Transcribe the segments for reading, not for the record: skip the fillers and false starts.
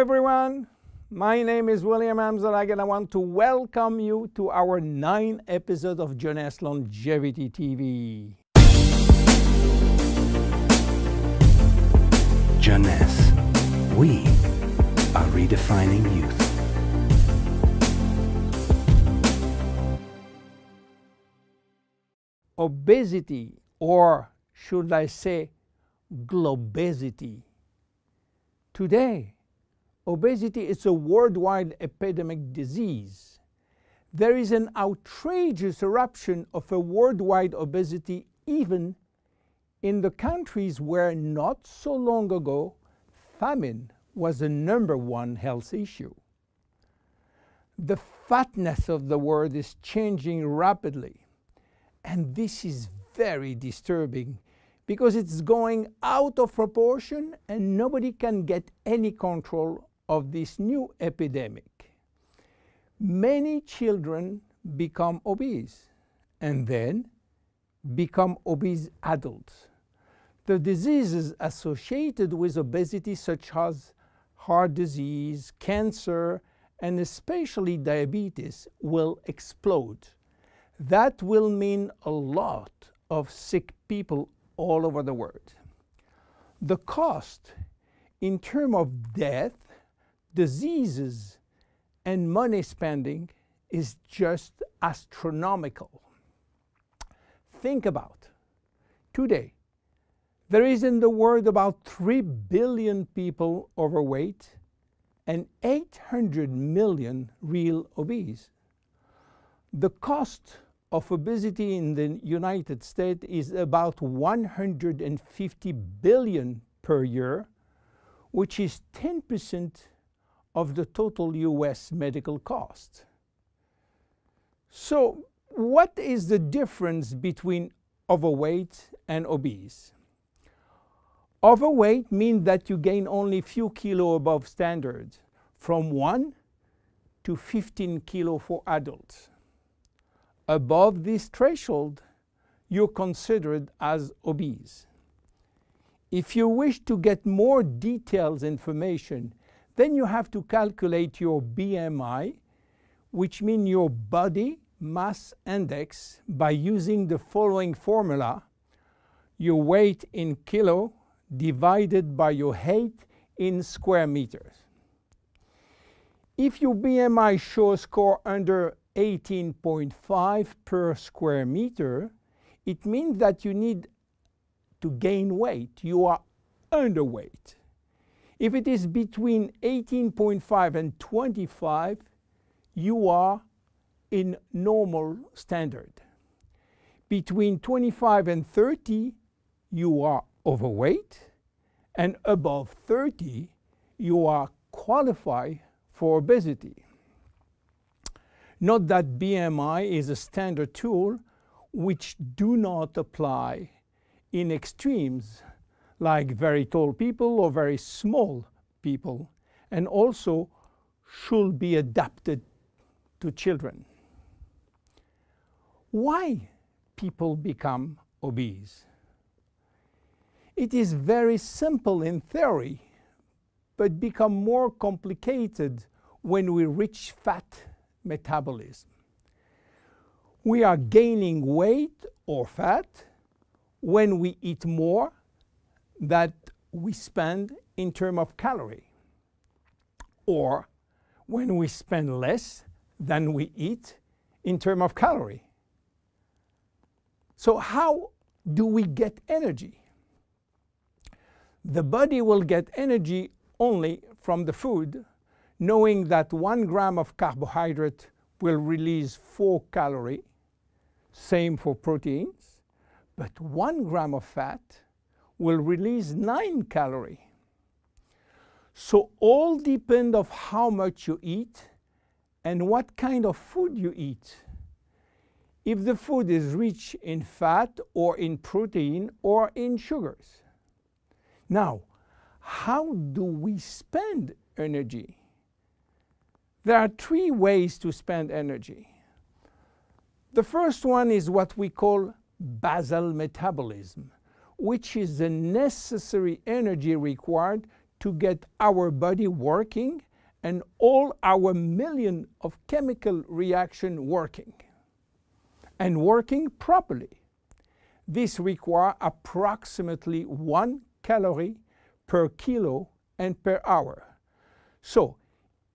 everyone, my name is William Amzalag and I want to welcome you to our 9th episode of Jeunesse Longevity TV. Jeunesse, we are redefining youth. Obesity, or should I say globesity. Today, obesity is a worldwide epidemic disease. There is an outrageous eruption of a worldwide obesity even in the countries where not so long ago famine was the #1 health issue. The fatness of the world is changing rapidly, and this is very disturbing because it's going out of proportion and nobody can get any control of this new epidemic. Many children become obese and then become obese adults. The diseases associated with obesity, such as heart disease, cancer, and especially diabetes, will explode. That will mean a lot of sick people all over the world. The cost in terms of death, diseases, and money spending is just astronomical. Think about today. There is in the world about 3 billion people overweight and 800 million real obese. The cost of obesity in the United States is about 150 billion per year, which is 10% of the total US medical cost. So what is the difference between overweight and obese? Overweight means that you gain only a few kilos above standard, from 1 to 15 kilos for adults. Above this threshold, you're considered as obese. If you wish to get more detailed information, then you have to calculate your BMI, which means your body mass index, by using the following formula: your weight in kilo divided by your height in square meters. If your BMI shows score under 18.5 per square meter, it means that you need to gain weight. You are underweight. If it is between 18.5 and 25, you are in normal standard. Between 25 and 30, you are overweight, and above 30, you are qualified for obesity. Note that BMI is a standard tool which do not apply in extremes like very tall people or very small people, and also should be adapted to children. Why people become obese? It is very simple in theory, but become more complicated when we reach fat metabolism. We are gaining weight or fat when we eat more than we spend in terms of calorie, or when we spend less than we eat in terms of calorie. So how do we get energy? The body will get energy only from the food, knowing that 1 gram of carbohydrate will release 4 calories, same for proteins, but 1 gram of fat will release 9 calories. So all depend on how much you eat and what kind of food you eat. If the food is rich in fat or in protein or in sugars. Now, how do we spend energy? There are 3 ways to spend energy. The first one is what we call basal metabolism, which is the necessary energy required to get our body working and all our million of chemical reaction working and working properly. This requires approximately 1 calorie per kilo and per hour. So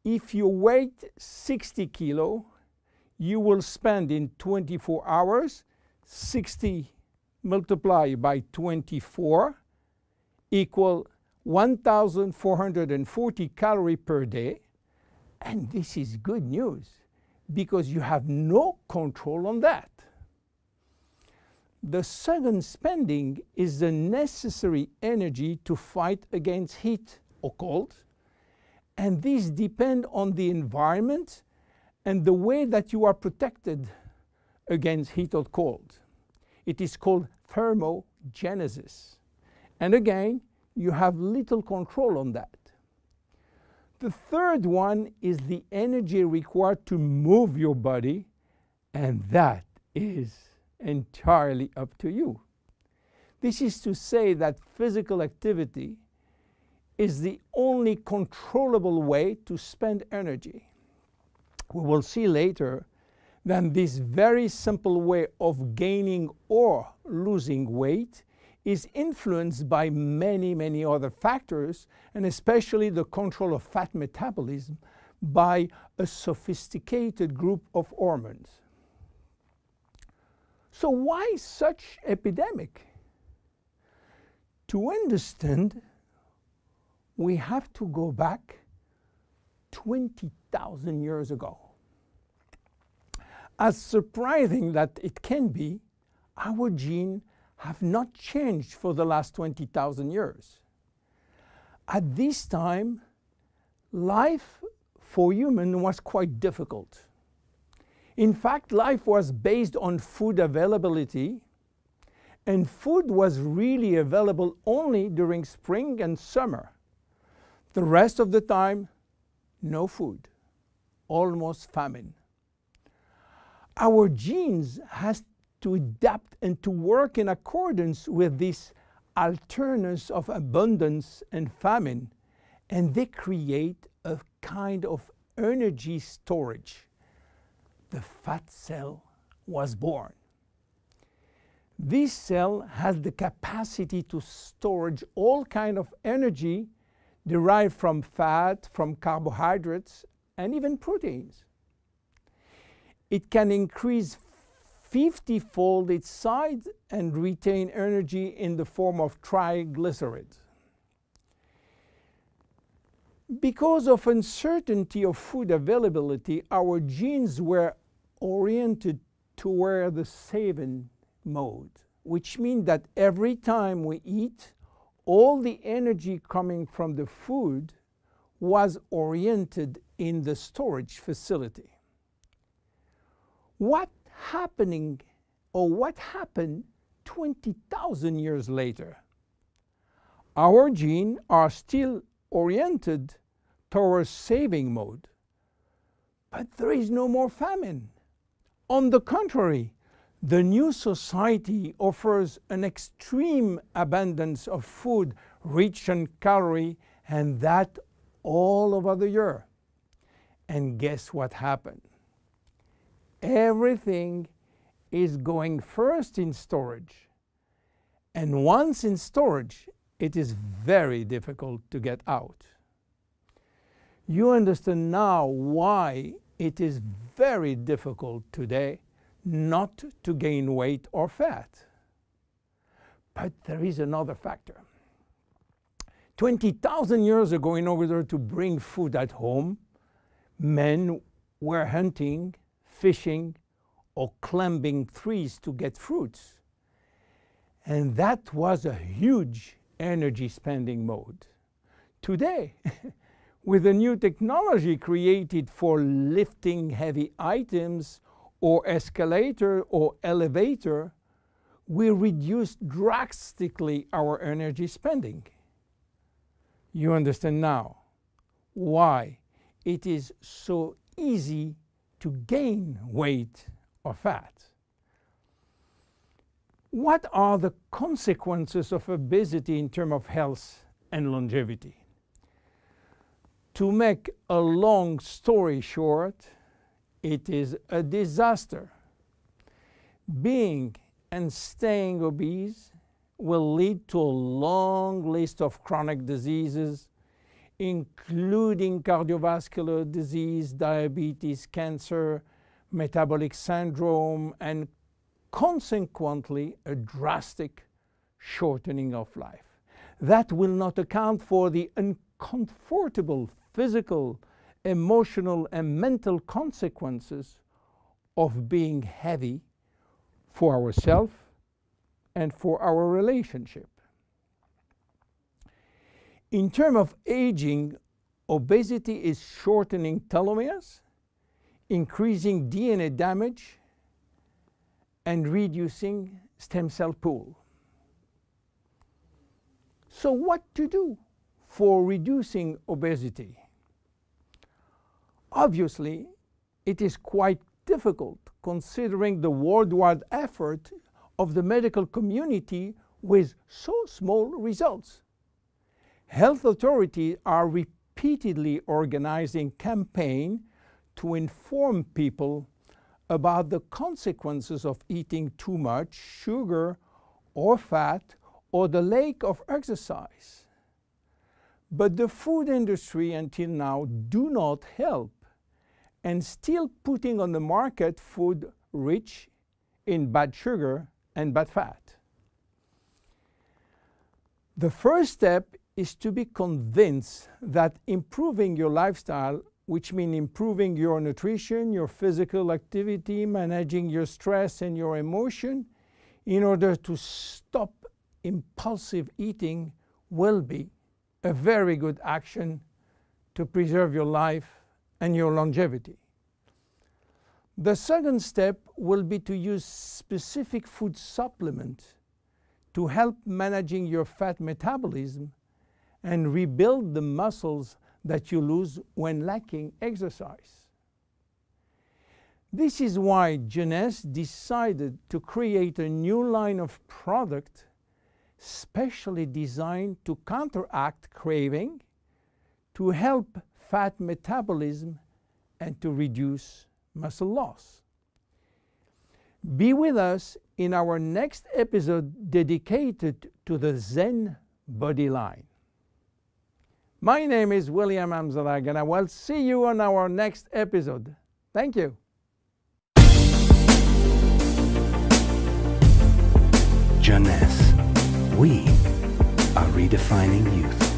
if you weigh 60 kilo, you will spend in 24 hours 60 multiplied by 24 equal 1,440 calories per day. And this is good news because you have no control on that. The second spending is the necessary energy to fight against heat or cold. And these depend on the environment and the way that you are protected against heat or cold. It is called thermogenesis. And again, you have little control on that. The third one is the energy required to move your body, and that is entirely up to you. This is to say that physical activity is the only controllable way to spend energy. We will see later that this very simple way of gaining or losing weight is influenced by many, many other factors, and especially the control of fat metabolism by a sophisticated group of hormones. So why such epidemic? To understand, we have to go back 20,000 years ago. As surprising that it can be, our genes have not changed for the last 20,000 years. At this time, life for humans was quite difficult. In fact, life was based on food availability, and food was really available only during spring and summer. The rest of the time, no food, almost famine. Our genes has to adapt and to work in accordance with this alternance of abundance and famine, and they create a kind of energy storage. The fat cell was born. This cell has the capacity to storage all kind of energy derived from fat, from carbohydrates, and even proteins. It can increase 50-fold its size and retain energy in the form of triglycerides. Because of uncertainty of food availability, our genes were oriented toward the saving mode, which means that every time we eat, all the energy coming from the food was oriented in the storage facility. What happened 20,000 years later? Our genes are still oriented towards saving mode, but there is no more famine. On the contrary, the new society offers an extreme abundance of food rich in calories, and that all over the year. And guess what happened? Everything is going first in storage. And once in storage, it is very difficult to get out. You understand now why it is very difficult today not to gain weight or fat. But there is another factor. 20,000 years ago, in order to bring food at home, men were hunting, fishing, or climbing trees to get fruits. And that was a huge energy spending mode. Today, with a new technology created for lifting heavy items or escalator or elevator, we reduce drastically our energy spending. You understand now why it is so easy to gain weight or fat. What are the consequences of obesity in terms of health and longevity? To make a long story short, it is a disaster. Being and staying obese will lead to a long list of chronic diseases, including cardiovascular disease, diabetes, cancer, metabolic syndrome, and consequently a drastic shortening of life. That will not account for the uncomfortable physical, emotional, and mental consequences of being heavy for ourselves and for our relationship. In terms of aging, obesity is shortening telomeres, increasing DNA damage, and reducing stem cell pool. So what to do for reducing obesity? Obviously, it is quite difficult considering the worldwide effort of the medical community with so small results. Health authorities are repeatedly organizing campaigns to inform people about the consequences of eating too much sugar or fat or the lack of exercise. But the food industry until now do not help and still putting on the market food rich in bad sugar and bad fat. The first step is to be convinced that improving your lifestyle, which means improving your nutrition, your physical activity, managing your stress and your emotion, in order to stop impulsive eating, will be a very good action to preserve your life and your longevity. The second step will be to use specific food supplements to help managing your fat metabolism and rebuild the muscles that you lose when lacking exercise. This is why Jeunesse decided to create a new line of product specially designed to counteract craving, to help fat metabolism, and to reduce muscle loss. Be with us in our next episode dedicated to the Zen body line. My name is William Amzalag, and I will see you on our next episode. Thank you. Jeunesse. We are redefining youth.